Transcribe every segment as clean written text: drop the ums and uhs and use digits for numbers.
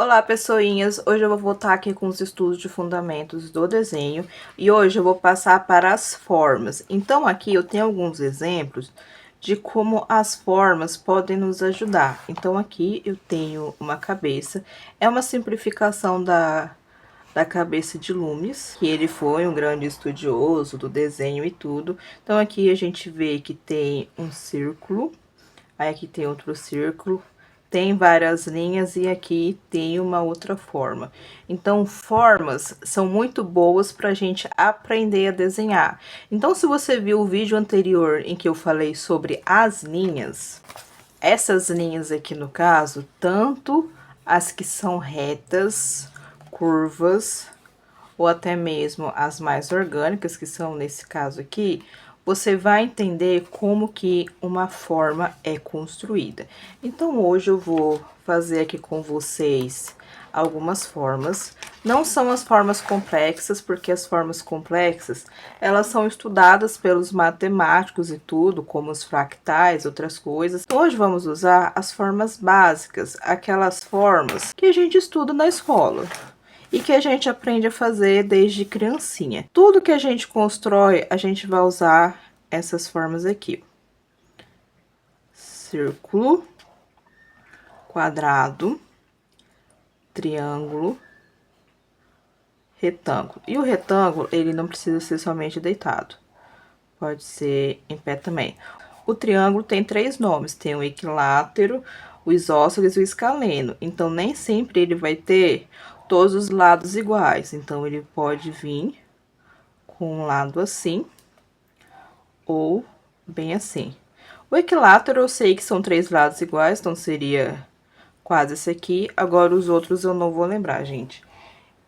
Olá, pessoinhas! Hoje eu vou voltar aqui com os estudos de fundamentos do desenho e hoje eu vou passar para as formas. Então, aqui eu tenho alguns exemplos de como as formas podem nos ajudar. Então, aqui eu tenho uma cabeça, é uma simplificação da cabeça de Loomis, que ele foi um grande estudioso do desenho e tudo. Então, aqui a gente vê que tem um círculo, aí aqui tem outro círculo, tem várias linhas e aqui tem uma outra forma. Então, formas são muito boas para a gente aprender a desenhar. Então, se você viu o vídeo anterior em que eu falei sobre as linhas, essas linhas aqui no caso, tanto as que são retas, curvas, ou até mesmo as mais orgânicas, que são nesse caso aqui, você vai entender como que uma forma é construída. Então, hoje eu vou fazer aqui com vocês algumas formas. Não são as formas complexas, porque as formas complexas, elas são estudadas pelos matemáticos e tudo, como os fractais, outras coisas. Então, hoje vamos usar as formas básicas, aquelas formas que a gente estuda na escola e que a gente aprende a fazer desde criancinha. Tudo que a gente constrói, a gente vai usar essas formas aqui. Círculo, quadrado, triângulo, retângulo. E o retângulo, ele não precisa ser somente deitado. Pode ser em pé também. O triângulo tem 3 nomes, tem o equilátero, o isósceles e o escaleno. Então, nem sempre ele vai ter todos os lados iguais. Então, ele pode vir com um lado assim, ou bem assim. O equilátero eu sei que são 3 lados iguais, então seria quase esse aqui. Agora, os outros eu não vou lembrar, gente.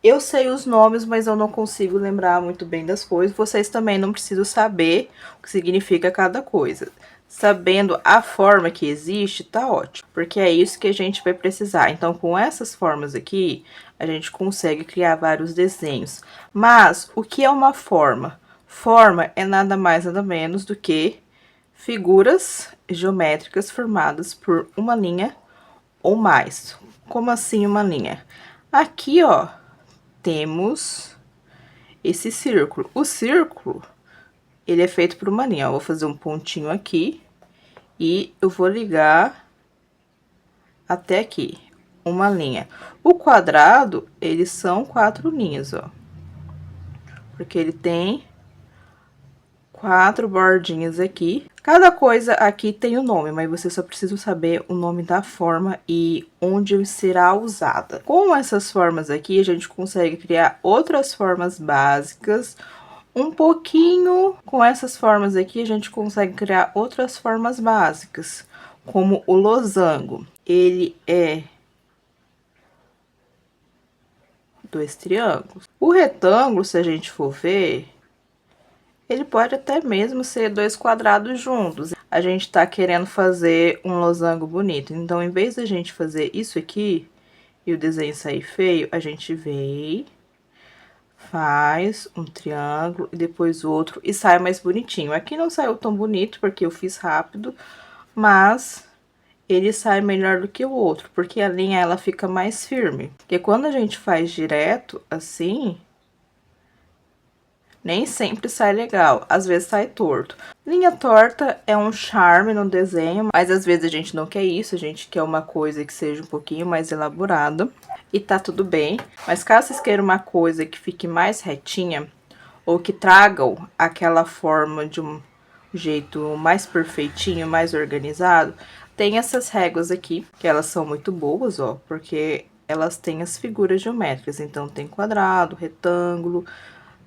Eu sei os nomes, mas eu não consigo lembrar muito bem das coisas. Vocês também não precisam saber o que significa cada coisa. Sabendo a forma que existe, tá ótimo, porque é isso que a gente vai precisar. Então, com essas formas aqui, a gente consegue criar vários desenhos. Mas, o que é uma forma? Forma é nada mais, nada menos do que figuras geométricas formadas por uma linha ou mais. Como assim uma linha? Aqui, ó, temos esse círculo. O círculo, ele é feito por uma linha. Eu vou fazer um pontinho aqui e eu vou ligar até aqui, uma linha. O quadrado, eles são 4 linhas, ó. Porque ele tem 4 bordinhas aqui. Cada coisa aqui tem o nome, mas você só precisa saber o nome da forma e onde será usada. Com essas formas aqui, a gente consegue criar outras formas básicas. Um pouquinho com essas formas aqui, a gente consegue criar outras formas básicas, como o losango. Ele é 2 triângulos. O retângulo, se a gente for ver, ele pode até mesmo ser 2 quadrados juntos. A gente tá querendo fazer um losango bonito. Então, em vez da gente fazer isso aqui e o desenho sair feio, a gente vem, faz um triângulo e depois outro e sai mais bonitinho. Aqui não saiu tão bonito porque eu fiz rápido, mas ele sai melhor do que o outro, porque a linha ela fica mais firme. Porque quando a gente faz direto assim, nem sempre sai legal, às vezes sai torto. Linha torta é um charme no desenho, mas às vezes a gente não quer isso, a gente quer uma coisa que seja um pouquinho mais elaborada. E tá tudo bem, mas caso vocês queiram uma coisa que fique mais retinha, ou que tragam aquela forma de um jeito mais perfeitinho, mais organizado, tem essas réguas aqui, que elas são muito boas, ó, porque elas têm as figuras geométricas. Então, tem quadrado, retângulo,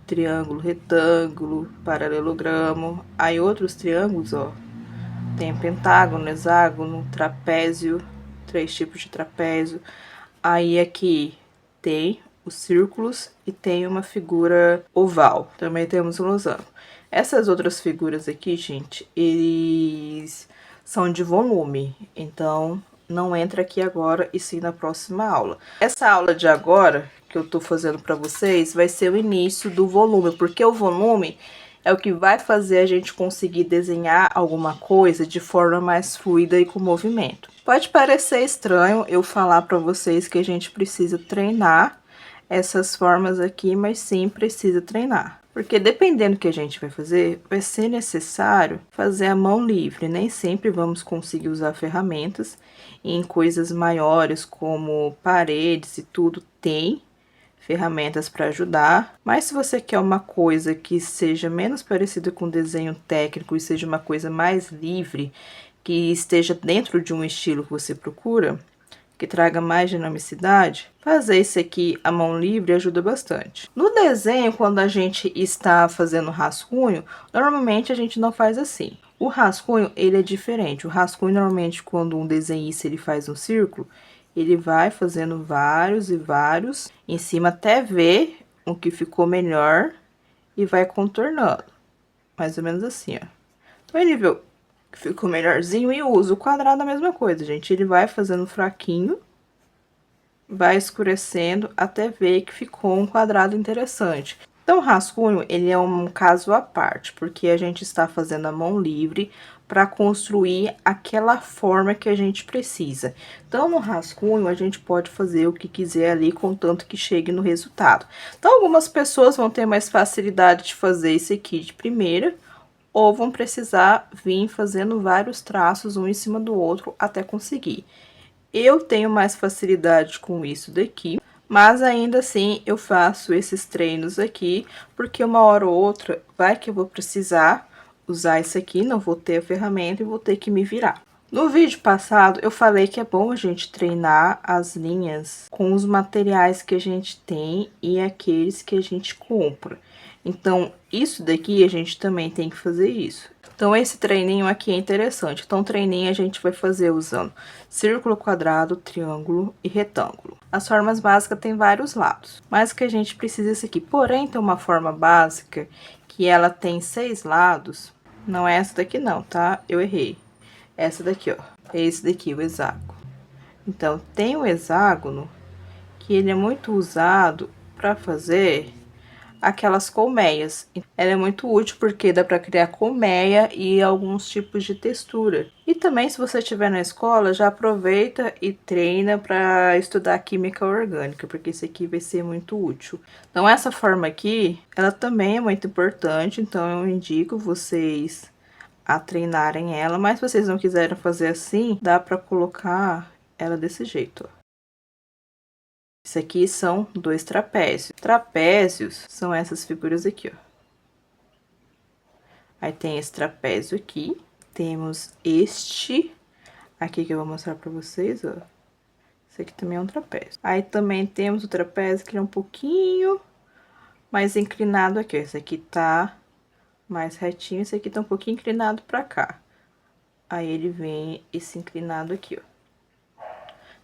triângulo, retângulo, paralelogramo. Aí, outros triângulos, ó, tem pentágono, hexágono, trapézio, 3 tipos de trapézio. Aí, aqui tem os círculos e tem uma figura oval. Também temos o losango. Essas outras figuras aqui, gente, eles são de volume, então não entra aqui agora e sim na próxima aula. Essa aula de agora, que eu tô fazendo pra vocês, vai ser o início do volume, porque o volume, é o que vai fazer a gente conseguir desenhar alguma coisa de forma mais fluida e com movimento. Pode parecer estranho eu falar para vocês que a gente precisa treinar essas formas aqui, mas sim precisa treinar. Porque dependendo do que a gente vai fazer, vai ser necessário fazer a mão livre. Nem sempre vamos conseguir usar ferramentas. Em coisas maiores, como paredes e tudo, tem ferramentas para ajudar. Mas se você quer uma coisa que seja menos parecida com desenho técnico e seja uma coisa mais livre, que esteja dentro de um estilo que você procura, que traga mais dinamicidade, fazer isso aqui à mão livre ajuda bastante. No desenho, quando a gente está fazendo rascunho, normalmente a gente não faz assim. O rascunho, ele é diferente. O rascunho, normalmente, quando um desenhista ele faz um círculo, ele vai fazendo vários e vários em cima até ver o que ficou melhor e vai contornando. Mais ou menos assim, ó. Então, ele viu que ficou melhorzinho e usa o quadrado a mesma coisa, gente. Ele vai fazendo fraquinho, vai escurecendo até ver que ficou um quadrado interessante. Então, o rascunho, ele é um caso à parte, porque a gente está fazendo a mão livre para construir aquela forma que a gente precisa. Então, no rascunho, a gente pode fazer o que quiser ali, contanto que chegue no resultado. Então, algumas pessoas vão ter mais facilidade de fazer isso aqui de primeira, ou vão precisar vir fazendo vários traços um em cima do outro até conseguir. Eu tenho mais facilidade com isso daqui, mas ainda assim eu faço esses treinos aqui, porque uma hora ou outra vai que eu vou precisar usar isso aqui, não vou ter a ferramenta e vou ter que me virar. No vídeo passado, eu falei que é bom a gente treinar as linhas com os materiais que a gente tem e aqueles que a gente compra. Então, isso daqui a gente também tem que fazer isso. Então, esse treininho aqui é interessante. Então, treininho a gente vai fazer usando círculo, quadrado, triângulo e retângulo. As formas básicas tem vários lados, mas o que a gente precisa é esse aqui. Porém, tem uma forma básica que ela tem 6 lados. Não é essa daqui não, tá? Eu errei. Essa daqui, ó. É esse daqui, o hexágono. Então, tem o hexágono, que ele é muito usado para fazer aquelas colmeias. Ela é muito útil porque dá para criar colmeia e alguns tipos de textura. E também, se você estiver na escola, já aproveita e treina para estudar química orgânica, porque isso aqui vai ser muito útil. Então, essa forma aqui, ela também é muito importante, então eu indico vocês a treinarem ela, mas se vocês não quiserem fazer assim, dá para colocar ela desse jeito, ó. Isso aqui são 2 trapézios. Trapézios são essas figuras aqui, ó. Aí tem esse trapézio aqui, temos este aqui que eu vou mostrar pra vocês, ó. Esse aqui também é um trapézio. Aí também temos o trapézio que é um pouquinho mais inclinado aqui, ó. Esse aqui tá mais retinho, esse aqui tá um pouquinho inclinado pra cá. Aí ele vem esse inclinado aqui, ó.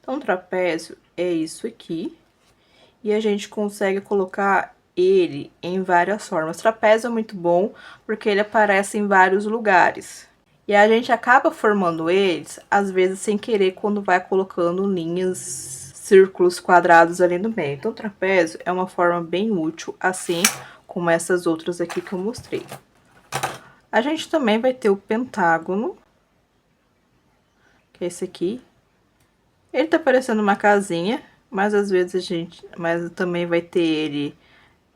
Então, o trapézio é isso aqui. E a gente consegue colocar ele em várias formas. Trapézio é muito bom, porque ele aparece em vários lugares. E a gente acaba formando eles, às vezes, sem querer, quando vai colocando linhas, círculos, quadrados ali no meio. Então, o trapézio é uma forma bem útil, assim como essas outras aqui que eu mostrei. A gente também vai ter o pentágono, que é esse aqui. Ele tá parecendo uma casinha, mas às vezes a gente... Mas também vai ter ele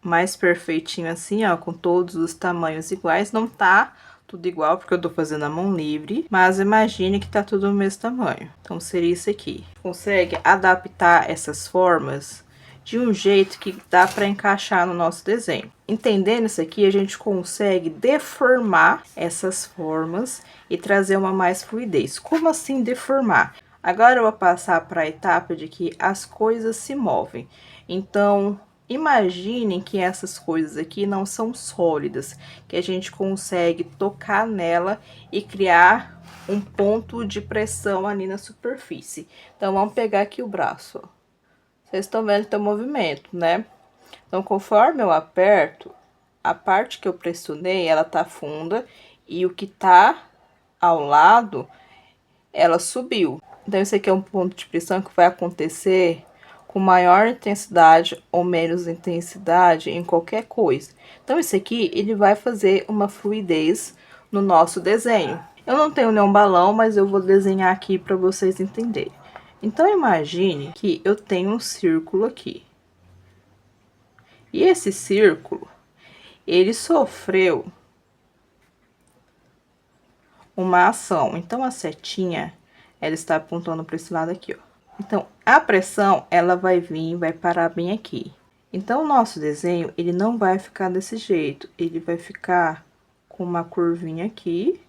mais perfeitinho assim, ó, com todos os tamanhos iguais. Não tá tudo igual, porque eu tô fazendo a mão livre, mas imagine que tá tudo do mesmo tamanho. Então, seria isso aqui. Consegue adaptar essas formas de um jeito que dá para encaixar no nosso desenho. Entendendo isso aqui, a gente consegue deformar essas formas e trazer uma mais fluidez. Como assim deformar? Agora eu vou passar para a etapa de que as coisas se movem. Então, imaginem que essas coisas aqui não são sólidas, que a gente consegue tocar nela e criar um ponto de pressão ali na superfície. Então, vamos pegar aqui o braço, ó. Vocês estão vendo que tem um movimento, né? Então, conforme eu aperto, a parte que eu pressionei, ela tá funda, e o que tá ao lado, ela subiu. Então, esse aqui é um ponto de pressão que vai acontecer com maior intensidade ou menos intensidade em qualquer coisa. Então, esse aqui, ele vai fazer uma fluidez no nosso desenho. Eu não tenho nenhum balão, mas eu vou desenhar aqui para vocês entenderem. Então, imagine que eu tenho um círculo aqui. E esse círculo, ele sofreu uma ação. Então, a setinha, ela está apontando para esse lado aqui, ó. Então, a pressão, ela vai vir, vai parar bem aqui. Então, o nosso desenho, ele não vai ficar desse jeito. Ele vai ficar com uma curvinha aqui.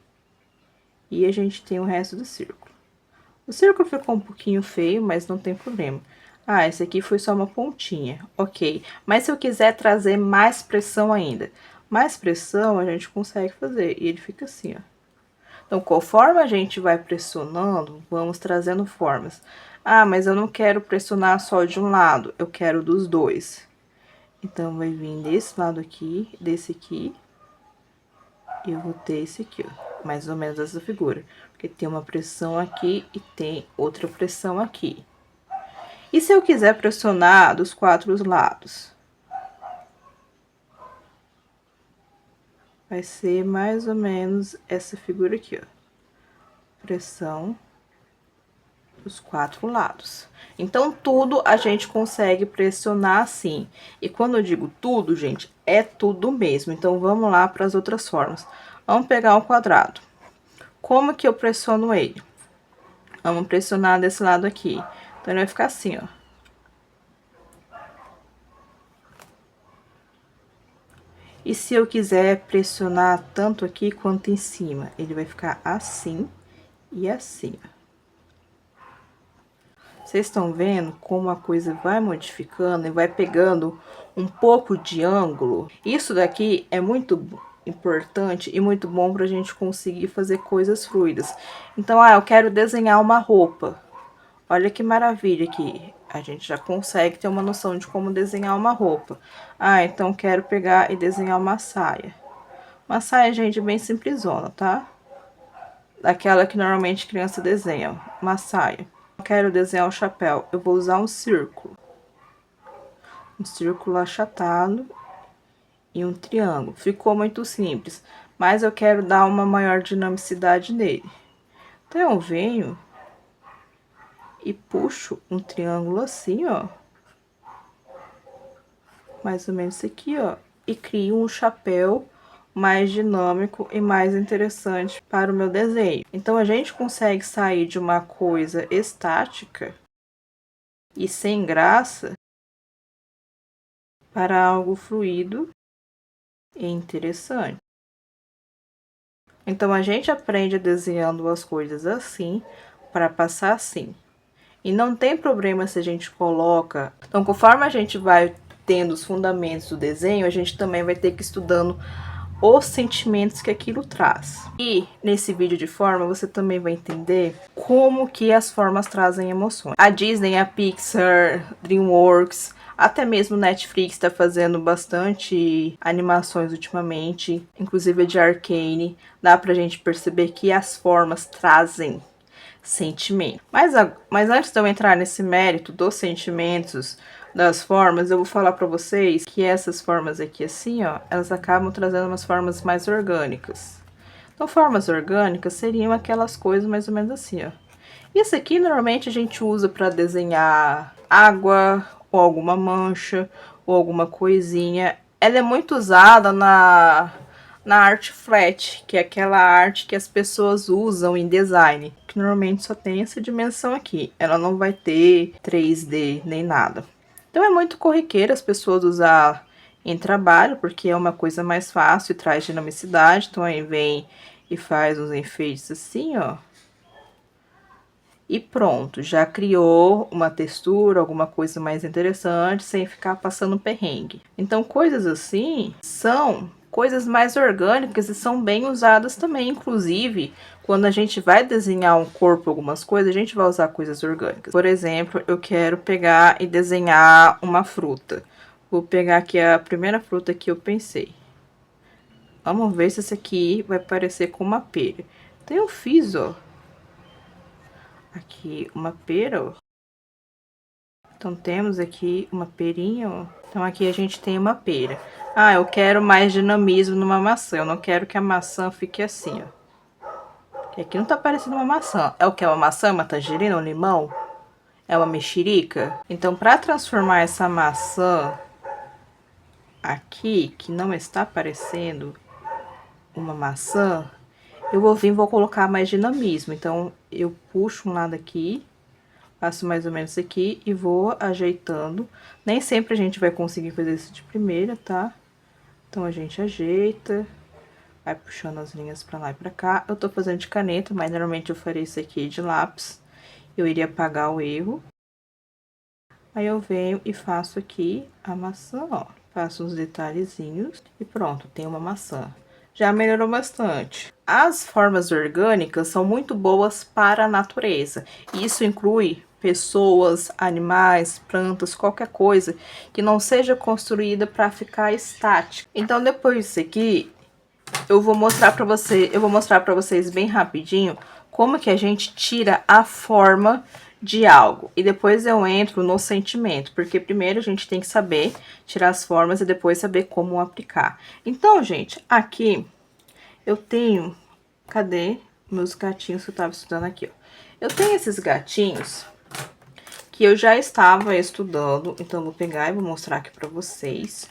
E a gente tem o resto do círculo. O círculo ficou um pouquinho feio, mas não tem problema. Ah, esse aqui foi só uma pontinha, ok. Mas se eu quiser trazer mais pressão ainda, mais pressão a gente consegue fazer. E ele fica assim, ó. Então, conforme a gente vai pressionando, vamos trazendo formas. Ah, mas eu não quero pressionar só de um lado, eu quero dos dois. Então, vai vir desse lado aqui, desse aqui. E eu vou ter esse aqui, ó. Mais ou menos essa figura. Porque tem uma pressão aqui e tem outra pressão aqui. E se eu quiser pressionar dos 4 lados? Vai ser mais ou menos essa figura aqui, ó. Pressão dos 4 lados. Então, tudo a gente consegue pressionar assim. E quando eu digo tudo, gente, é tudo mesmo. Então, vamos lá para as outras formas. Vamos pegar um quadrado. Como que eu pressiono ele? Vamos pressionar desse lado aqui. Então, ele vai ficar assim, ó. E se eu quiser pressionar tanto aqui quanto em cima, ele vai ficar assim e assim, ó. Vocês estão vendo como a coisa vai modificando e vai pegando um pouco de ângulo? Isso daqui é muito importante e muito bom para a gente conseguir fazer coisas fluidas. Então, eu quero desenhar uma roupa. Olha que maravilha aqui. A gente já consegue ter uma noção de como desenhar uma roupa. Então quero pegar e desenhar uma saia. Uma saia, gente, bem simplesona, tá? Daquela que normalmente criança desenha, uma saia. Quero desenhar o chapéu, eu vou usar um círculo. Um círculo achatado e um triângulo. Ficou muito simples, mas eu quero dar uma maior dinamicidade nele. Então, eu venho e puxo um triângulo assim, ó. Mais ou menos aqui, ó. E crio um chapéu mais dinâmico e mais interessante para o meu desenho. Então, a gente consegue sair de uma coisa estática e sem graça para algo fluido e interessante. Então, a gente aprende desenhando as coisas assim para passar assim. E não tem problema se a gente coloca... Então, conforme a gente vai tendo os fundamentos do desenho, a gente também vai ter que ir estudando os sentimentos que aquilo traz. E nesse vídeo de forma, você também vai entender como que as formas trazem emoções. A Disney, a Pixar, DreamWorks, até mesmo Netflix está fazendo bastante animações ultimamente, inclusive a de Arcane. Dá pra gente perceber que as formas trazem sentimento. Mas antes de eu entrar nesse mérito dos sentimentos, das formas, eu vou falar pra vocês que essas formas aqui assim, ó, elas acabam trazendo umas formas mais orgânicas. Então, formas orgânicas seriam aquelas coisas mais ou menos assim, ó. Isso aqui, normalmente, a gente usa pra desenhar água, ou alguma mancha, ou alguma coisinha. Ela é muito usada na arte flat, que é aquela arte que as pessoas usam em design, que normalmente só tem essa dimensão aqui. Ela não vai ter 3D nem nada. Então, é muito corriqueiro as pessoas usar em trabalho, porque é uma coisa mais fácil e traz dinamicidade. Então, aí vem e faz uns enfeites assim, ó. E pronto, já criou uma textura, alguma coisa mais interessante, sem ficar passando perrengue. Então, coisas assim são coisas mais orgânicas e são bem usadas também. Inclusive, quando a gente vai desenhar um corpo, algumas coisas, a gente vai usar coisas orgânicas. Por exemplo, eu quero pegar e desenhar uma fruta. Vou pegar aqui a primeira fruta que eu pensei. Vamos ver se essa aqui vai parecer com uma pera. Então, eu fiz, ó. Aqui, uma pera, ó. Então, temos aqui uma perinha, ó. Então, aqui a gente tem uma pera. Ah, eu quero mais dinamismo numa maçã. Eu não quero que a maçã fique assim, ó. Porque aqui não tá parecendo uma maçã. É o que? É uma maçã, uma tangerina, um limão? É uma mexerica? Então, para transformar essa maçã aqui, que não está parecendo uma maçã, eu vou vir e vou colocar mais dinamismo. Então, eu puxo um lado aqui, faço mais ou menos aqui e vou ajeitando. Nem sempre a gente vai conseguir fazer isso de primeira, tá? Então, a gente ajeita, vai puxando as linhas pra lá e pra cá. Eu tô fazendo de caneta, mas normalmente eu farei isso aqui de lápis. Eu iria apagar o erro. Aí, eu venho e faço aqui a maçã, ó. Faço uns detalhezinhos e pronto, tem uma maçã. Já melhorou bastante. As formas orgânicas são muito boas para a natureza. Isso inclui pessoas, animais, plantas, qualquer coisa que não seja construída para ficar estática. Então, depois disso aqui, eu vou mostrar para vocês bem rapidinho como que a gente tira a forma de algo. E depois eu entro no sentimento, porque primeiro a gente tem que saber tirar as formas e depois saber como aplicar. Então, gente, aqui eu tenho... Cadê meus gatinhos que eu tava estudando aqui, ó? Eu tenho esses gatinhos que eu já estava estudando, então eu vou pegar e vou mostrar aqui pra vocês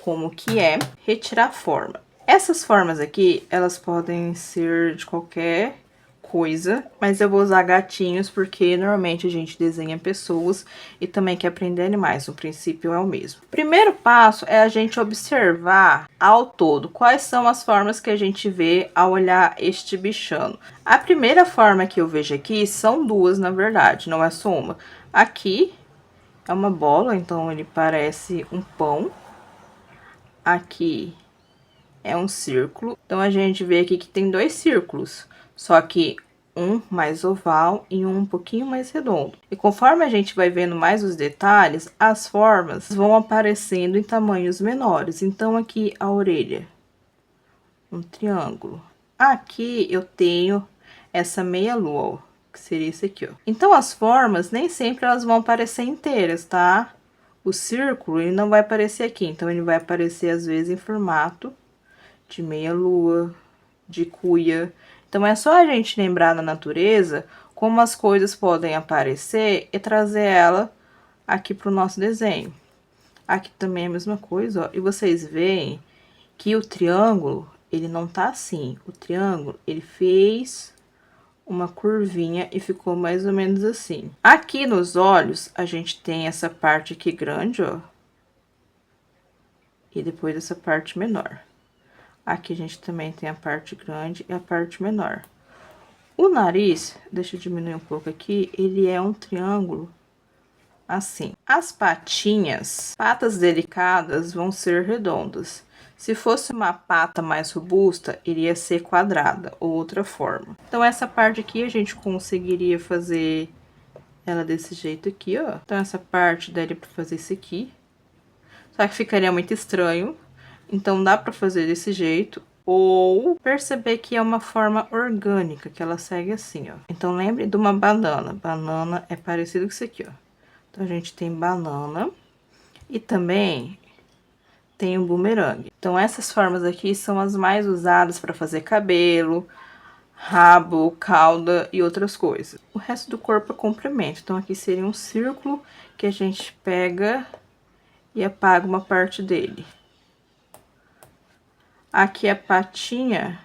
como que é retirar forma. Essas formas aqui, elas podem ser de qualquer coisa, mas eu vou usar gatinhos porque normalmente a gente desenha pessoas e também quer aprender animais, o princípio é o mesmo. Primeiro passo é a gente observar ao todo quais são as formas que a gente vê ao olhar este bichano. A primeira forma que eu vejo aqui são duas, na verdade, não é só uma. Aqui é uma bola, então ele parece um pão. Aqui é um círculo. Então, a gente vê aqui que tem dois círculos, só que um mais oval e um pouquinho mais redondo. E conforme a gente vai vendo mais os detalhes, as formas vão aparecendo em tamanhos menores. Então, aqui a orelha, um triângulo. Aqui eu tenho essa meia lua, ó, que seria isso aqui, ó. Então, as formas nem sempre elas vão aparecer inteiras, tá? O círculo, ele não vai aparecer aqui, então ele vai aparecer às vezes em formato de meia lua, de cuia. Então, é só a gente lembrar na natureza como as coisas podem aparecer e trazer ela aqui pro nosso desenho. Aqui também é a mesma coisa, ó. E vocês veem que o triângulo, ele não tá assim. O triângulo, ele fez uma curvinha e ficou mais ou menos assim. Aqui nos olhos, a gente tem essa parte aqui grande, ó. E depois essa parte menor. Aqui a gente também tem a parte grande e a parte menor. O nariz, deixa eu diminuir um pouco aqui, ele é um triângulo assim. As patinhas, patas delicadas, vão ser redondas. Se fosse uma pata mais robusta, iria ser quadrada ou outra forma. Então, essa parte aqui a gente conseguiria fazer ela desse jeito aqui, ó. Então, essa parte daria pra fazer isso aqui. Só que ficaria muito estranho. Então, dá pra fazer desse jeito. Ou perceber que é uma forma orgânica, que ela segue assim, ó. Então, lembre de uma banana. Banana é parecido com isso aqui, ó. Então, a gente tem banana. E também tem o bumerangue. Então, essas formas aqui são as mais usadas para fazer cabelo, rabo, cauda e outras coisas. O resto do corpo é comprimento. Então, aqui seria um círculo que a gente pega e apaga uma parte dele. Aqui a patinha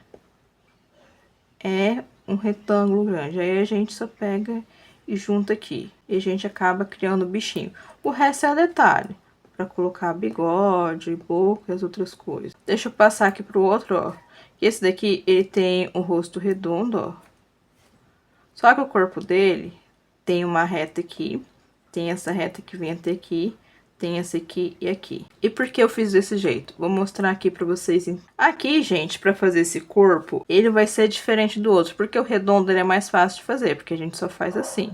é um retângulo grande. Aí a gente só pega e junta aqui. E a gente acaba criando o bichinho. O resto é detalhe. Pra colocar bigode, boca e as outras coisas. Deixa eu passar aqui pro outro, ó. Esse daqui, ele tem um rosto redondo, ó. Só que o corpo dele tem uma reta aqui. Tem essa reta que vem até aqui. Tem esse aqui e aqui. E por que eu fiz desse jeito? Vou mostrar aqui pra vocês. Aqui, gente, pra fazer esse corpo, ele vai ser diferente do outro. Porque o redondo ele é mais fácil de fazer, porque a gente só faz assim.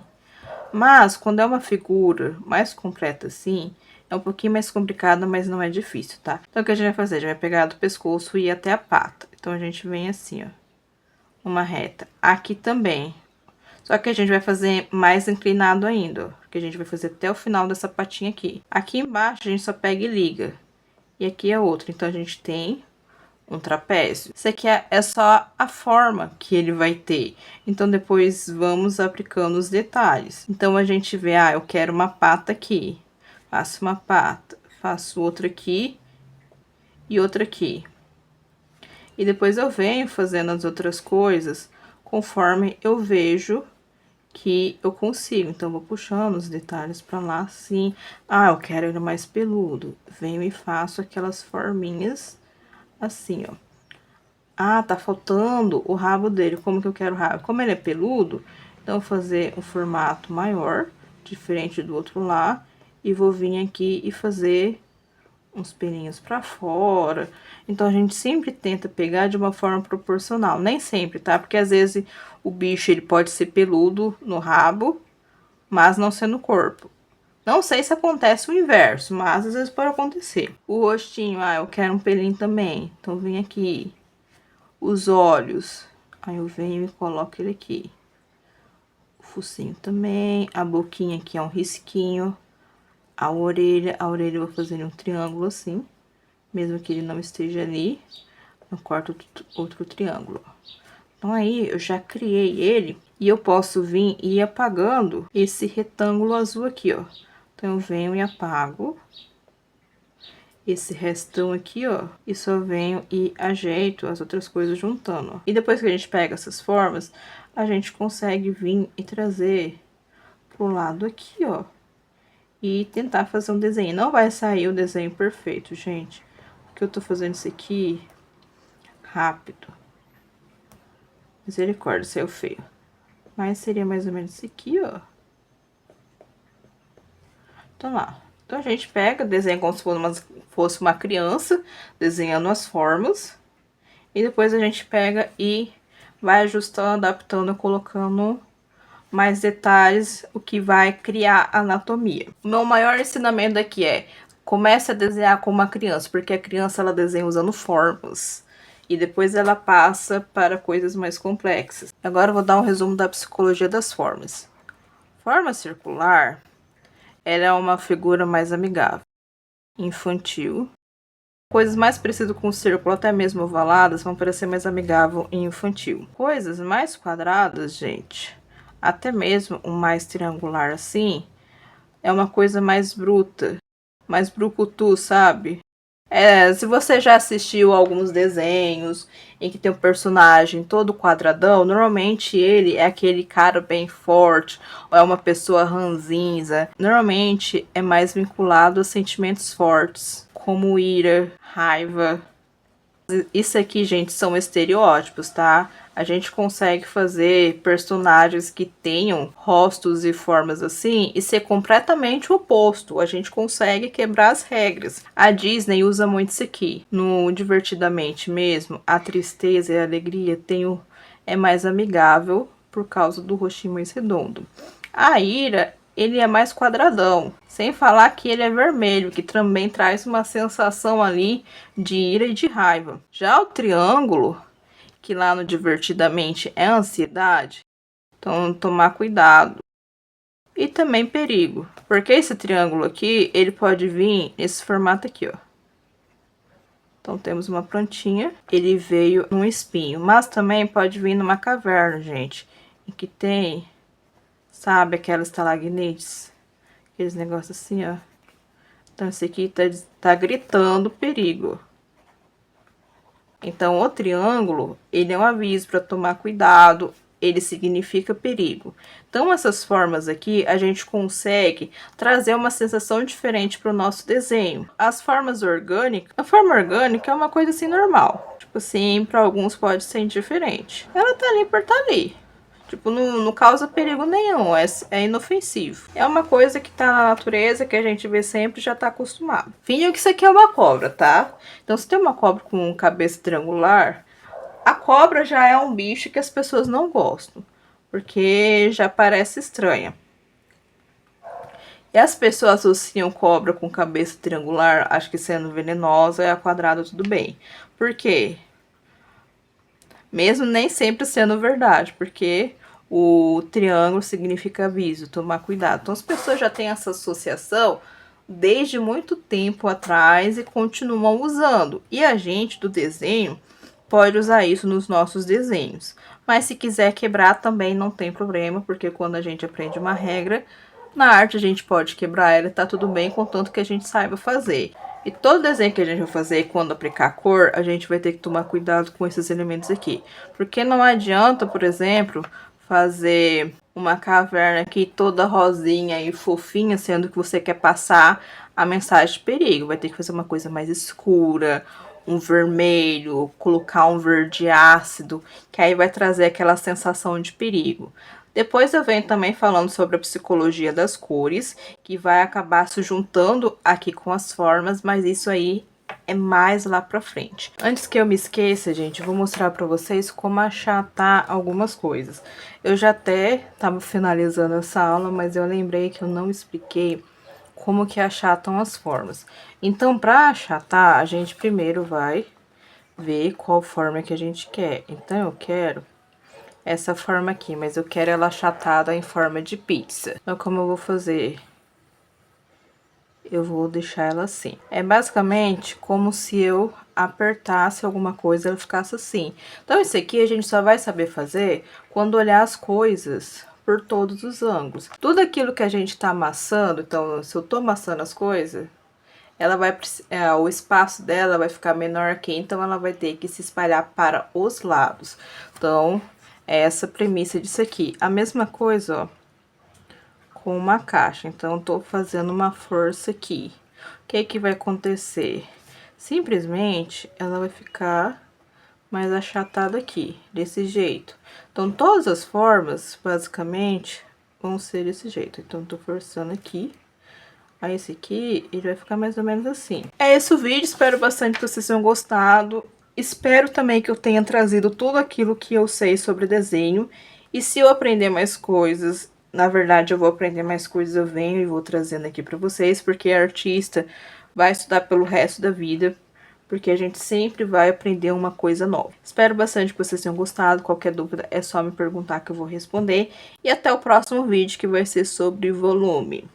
Mas, quando é uma figura mais completa assim, é um pouquinho mais complicado, mas não é difícil, tá? Então, o que a gente vai fazer? A gente vai pegar do pescoço e ir até a pata. Então, a gente vem assim, ó. Uma reta. Aqui também. Só que a gente vai fazer mais inclinado ainda, ó. porque a gente vai fazer até o final dessa patinha aqui. Aqui embaixo a gente só pega e liga. E aqui é outro, então a gente tem um trapézio. Isso aqui é só a forma que ele vai ter. Então, depois vamos aplicando os detalhes. Então, a gente vê, eu quero uma pata aqui. Faço uma pata, faço outra aqui e outra aqui. E depois eu venho fazendo as outras coisas conforme eu vejo que eu consigo. Então, vou puxando os detalhes pra lá, assim. Eu quero ele mais peludo. Venho e faço aquelas forminhas assim, ó. Tá faltando o rabo dele. Como que eu quero o rabo? Como ele é peludo, então, eu vou fazer um formato maior, diferente do outro lá. E vou vir aqui e fazer uns pelinhos pra fora. Então, a gente sempre tenta pegar de uma forma proporcional. Nem sempre, tá? Porque, às vezes, o bicho, ele pode ser peludo no rabo, mas não ser no corpo. Não sei se acontece o inverso, mas às vezes pode acontecer. O rostinho, eu quero um pelinho também. Então, vem aqui. Os olhos, aí eu venho e coloco ele aqui. O focinho também. A boquinha aqui é um risquinho. A orelha eu vou fazer um triângulo assim. Mesmo que ele não esteja ali, eu corto outro triângulo. Então, aí, eu já criei ele. E eu posso vir e ir apagando esse retângulo azul aqui, ó. Então, eu venho e apago esse restão aqui, ó, e só venho e ajeito as outras coisas juntando, ó. E depois que a gente pega essas formas, a gente consegue vir e trazer pro lado aqui, ó, e tentar fazer um desenho. Não vai sair o desenho perfeito, gente, porque eu tô fazendo isso aqui rápido. Misericórdia, saiu feio. Mas seria mais ou menos isso aqui, ó. Então, lá. Então, a gente pega, desenha como se fosse uma criança, desenhando as formas. E depois a gente pega e vai ajustando, adaptando, colocando mais detalhes, o que vai criar a anatomia. O meu maior ensinamento aqui é: comece a desenhar como uma criança, porque a criança, ela desenha usando formas. E depois ela passa para coisas mais complexas. Agora eu vou dar um resumo da psicologia das formas. Forma circular, ela é uma figura mais amigável, infantil. Coisas mais parecidas com o círculo, até mesmo ovaladas, vão parecer mais amigável e infantil. Coisas mais quadradas, gente, até mesmo um mais triangular assim, é uma coisa mais bruta, mais brucutu, sabe? Se você já assistiu alguns desenhos em que tem um personagem todo quadradão, normalmente ele é aquele cara bem forte, ou é uma pessoa ranzinza. Normalmente é mais vinculado a sentimentos fortes, como ira, raiva. Isso aqui, gente, são estereótipos, tá? A gente consegue fazer personagens que tenham rostos e formas assim e ser completamente o oposto. A gente consegue quebrar as regras. A Disney usa muito isso aqui. No Divertidamente mesmo, a tristeza e a alegria é mais amigável por causa do rostinho mais redondo. A ira, ele é mais quadradão, sem falar que ele é vermelho, que também traz uma sensação ali de ira e de raiva. Já o triângulo, que lá no Divertidamente é ansiedade, então tomar cuidado. E também perigo, porque esse triângulo aqui, ele pode vir nesse formato aqui, ó. Então, temos uma plantinha, ele veio num espinho, mas também pode vir numa caverna, gente, em que tem, sabe, aquelas estalagnites, aqueles negócios assim, ó. Então, esse aqui tá gritando perigo. Então, o triângulo, ele é um aviso para tomar cuidado, ele significa perigo. Então, essas formas aqui, a gente consegue trazer uma sensação diferente para o nosso desenho. As formas orgânicas, a forma orgânica é uma coisa assim normal. Tipo assim, para alguns pode ser indiferente. Ela tá ali por tá ali. Tipo, não causa perigo nenhum, é inofensivo. É uma coisa que tá na natureza, que a gente vê sempre e já tá acostumado. Finge que isso aqui é uma cobra, tá? Então, se tem uma cobra com cabeça triangular, a cobra já é um bicho que as pessoas não gostam, porque já parece estranha. E as pessoas associam cobra com cabeça triangular, acho que sendo venenosa, e a quadrada tudo bem. Por quê? Mesmo nem sempre sendo verdade, porque o triângulo significa aviso, tomar cuidado. Então, as pessoas já têm essa associação desde muito tempo atrás e continuam usando. E a gente do desenho pode usar isso nos nossos desenhos. Mas se quiser quebrar também não tem problema, porque quando a gente aprende uma regra, na arte a gente pode quebrar ela e tá tudo bem, contanto que a gente saiba fazer. E todo desenho que a gente vai fazer, quando aplicar cor, a gente vai ter que tomar cuidado com esses elementos aqui. Porque não adianta, por exemplo, fazer uma caverna aqui toda rosinha e fofinha, sendo que você quer passar a mensagem de perigo. Vai ter que fazer uma coisa mais escura, um vermelho, colocar um verde ácido, que aí vai trazer aquela sensação de perigo. Depois eu venho também falando sobre a psicologia das cores, que vai acabar se juntando aqui com as formas, mas isso aí é mais lá pra frente. Antes que eu me esqueça, gente, eu vou mostrar pra vocês como achatar algumas coisas. Eu já até tava finalizando essa aula, mas eu lembrei que eu não expliquei como que achatam as formas. Então, pra achatar, a gente primeiro vai ver qual forma que a gente quer. Então, eu quero essa forma aqui, mas eu quero ela achatada em forma de pizza. Então, como eu vou fazer? Eu vou deixar ela assim. É basicamente como se eu apertasse alguma coisa e ela ficasse assim. Então, isso aqui a gente só vai saber fazer quando olhar as coisas por todos os ângulos. Tudo aquilo que a gente tá amassando, então, se eu tô amassando as coisas, ela vai, o espaço dela vai ficar menor aqui, então ela vai ter que se espalhar para os lados. Então, é essa a premissa disso aqui. A mesma coisa, ó, com uma caixa. Então, tô fazendo uma força aqui. O que que vai acontecer? Simplesmente, ela vai ficar mais achatada aqui, desse jeito. Então, todas as formas, basicamente, vão ser desse jeito. Então, tô forçando aqui. Aí, esse aqui, ele vai ficar mais ou menos assim. É esse o vídeo, espero bastante que vocês tenham gostado. Espero também que eu tenha trazido tudo aquilo que eu sei sobre desenho. E se eu aprender mais coisas, na verdade eu vou aprender mais coisas, eu venho e vou trazendo aqui pra vocês, porque artista vai estudar pelo resto da vida, porque a gente sempre vai aprender uma coisa nova. Espero bastante que vocês tenham gostado, qualquer dúvida é só me perguntar que eu vou responder. E até o próximo vídeo, que vai ser sobre volume.